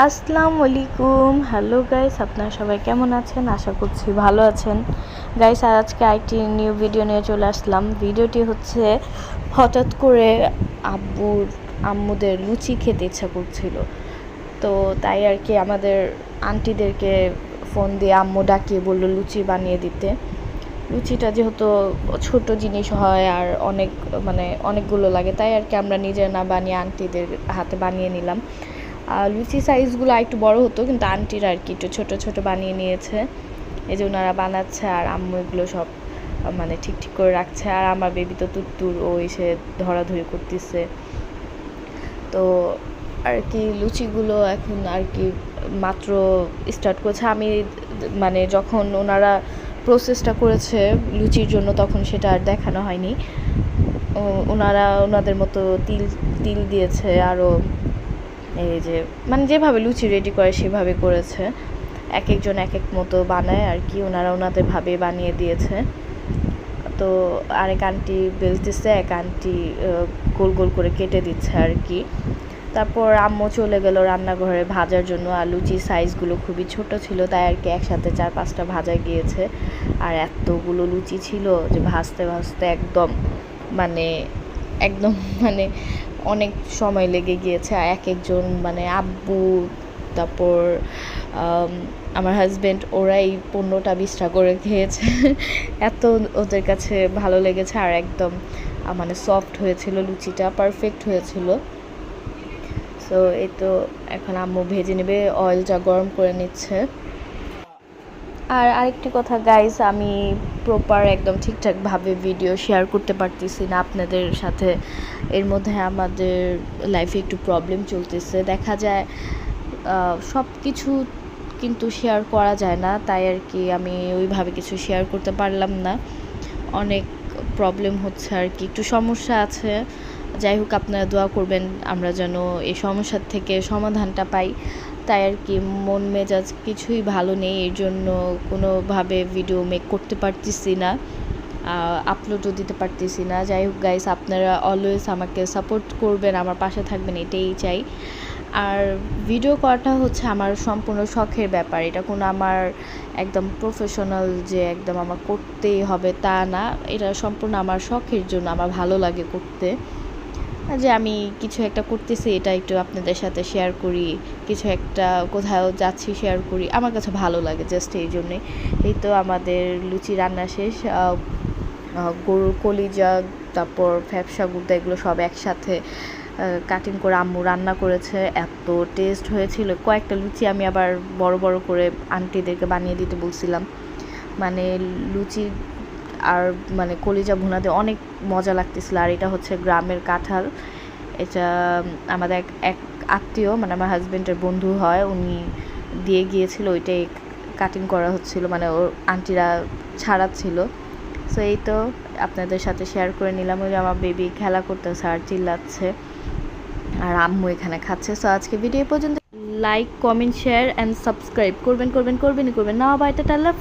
আসসালামু আলাইকুম। Hello guys, আপনারা সবাই কেমন আছেন? আশা করছি ভালো আছেন। গাইস, আর আজকে আরেকটি নিউ ভিডিও নিয়ে চলে আসলাম। ভিডিওটি হচ্ছে হঠাৎ করে আম্মুদের লুচি খেতে ইচ্ছা করছিল, তো তাই আর কি আমাদের আন্টিদেরকে ফোন দিয়ে আম্মু ডাকিয়ে বললো লুচি বানিয়ে দিতে। লুচিটা যেহেতু ছোট জিনিস হয় আর অনেকগুলো লাগে, তাই আর কি আমরা নিজে না বানিয়ে আন্টিদের হাতে বানিয়ে নিলাম। লুচি সাইজগুলো একটু বড় হতো, কিন্তু আন্টিরা আর কি একটু ছোটো ছোটো বানিয়ে নিয়েছে। এই যে ওনারা বানাচ্ছে আর আম্মু এগুলো সব ঠিক ঠিক করে রাখছে। আর আমার বেবি তো তুত্তুর, ও এসে ধরাধরি করতেছে। তো আর কি লুচিগুলো এখন আর কি মাত্র স্টার্ট করছে। আমি যখন ওনারা প্রসেসটা করেছে লুচির জন্য, তখন সেটা আর দেখানো হয়নি। ওনারা ওনাদের মতো তিল তিল দিয়েছে, আরও এই যে যেভাবে লুচি রেডি করে সেভাবে করেছে। এক একজন এক এক মতো বানায় আর কি, ওনারা ওনাদের ভাবে বানিয়ে দিয়েছে। তো আরেক আন্টি বেলতেছে, এক আন্টি গোল গোল করে কেটে দিচ্ছে আর কি। তারপর আম্মু চলে গেল রান্নাঘরে ভাজার জন্য। আর লুচির সাইজগুলো খুবই ছোট ছিল, তাই আর কি একসাথে 4-5টা ভাজা গিয়েছে। আর এতগুলো লুচি ছিল যে ভাজতে ভাজতে একদম একদম অনেক সময় লেগে গিয়েছে। আর এক একজন আব্বু, তারপর আমার হাজব্যান্ড, ওরা এই 15টা-20টা করে খেয়েছে। এত ওদের কাছে ভালো লেগেছে। আর একদম সফট হয়েছিল লুচিটা, পারফেক্ট হয়েছিল। সো এই তো এখন আম্মু ভেজে নেবে, অয়েলটা গরম করে নিচ্ছে। আর আরেকটি কথা গাইস, আমি প্রপার একদম ঠিকঠাকভাবে ভিডিও শেয়ার করতে পারতেছি না আপনাদের সাথে। এর মধ্যে আমাদের লাইফে একটু প্রবলেম চলতেছে, দেখা যায় সব কিছু কিন্তু শেয়ার করা যায় না, তাই আর কি আমি ওইভাবে কিছু শেয়ার করতে পারলাম না। অনেক প্রবলেম হচ্ছে আর কি, একটু সমস্যা আছে। যাই হোক, আপনারা দোয়া করবেন আমরা যেন এই সমস্যার থেকে সমাধানটা পাই। তাই আর কি মন মেজাজ কিছুই ভালো নেই, এর জন্য কোনোভাবে ভিডিও মেক করতে পারতেছি না, আপলোডও দিতে পারতেছি না। যাই হোক গাইস, আপনারা অলওয়েজ আমাকে সাপোর্ট করবেন, আমার পাশে থাকবেন, এটাই চাই। আর ভিডিও করাটা হচ্ছে আমার সম্পূর্ণ শখের ব্যাপার। এটা কোনো আমার একদম প্রফেশনাল যে একদম আমার করতেই হবে তা না। এটা সম্পূর্ণ আমার শখের জন্য, আমার ভালো লাগে করতে। যে আমি কিছু একটা করতেছি, এটা একটু আপনাদের সাথে শেয়ার করি, কিছু একটা কোথাও যাচ্ছি শেয়ার করি, আমার কাছে ভালো লাগে জাস্ট এই জন্যেই। এই তো আমাদের লুচি রান্না শেষ। গরুর কলিজা, তারপর ফ্যাপসা গুঁড়া, এগুলো সব একসাথে কাটিং করে আম্মু রান্না করেছে। এত টেস্ট হয়েছিল। কয়েকটা লুচি আমি আবার বড় বড় করে আন্টিদেরকে বানিয়ে দিতে বলছিলাম। লুচি আর কলিজা ভুনাতে অনেক মজা লাগতেছিল। আর এটা হচ্ছে গ্রামের কাঁঠাল। এটা আমাদের এক আত্মীয়, আমার হাজব্যান্ডের বন্ধু হয়, উনি দিয়ে গিয়েছিল। ওইটাই কাটিং করা হচ্ছিল, ওর আন্টিরা ছাড়াচ্ছিল। সো এই তো আপনাদের সাথে শেয়ার করে নিলাম। ওই যে আমার বেবি খেলা করতেছে আর চিল্লাচ্ছে, আর আম্মু এখানে খাচ্ছে। সো আজকে ভিডিও পর্যন্ত। Like, comment, share and subscribe করবেন না। বাই, টাটা, আল্লাহ হাফেজ।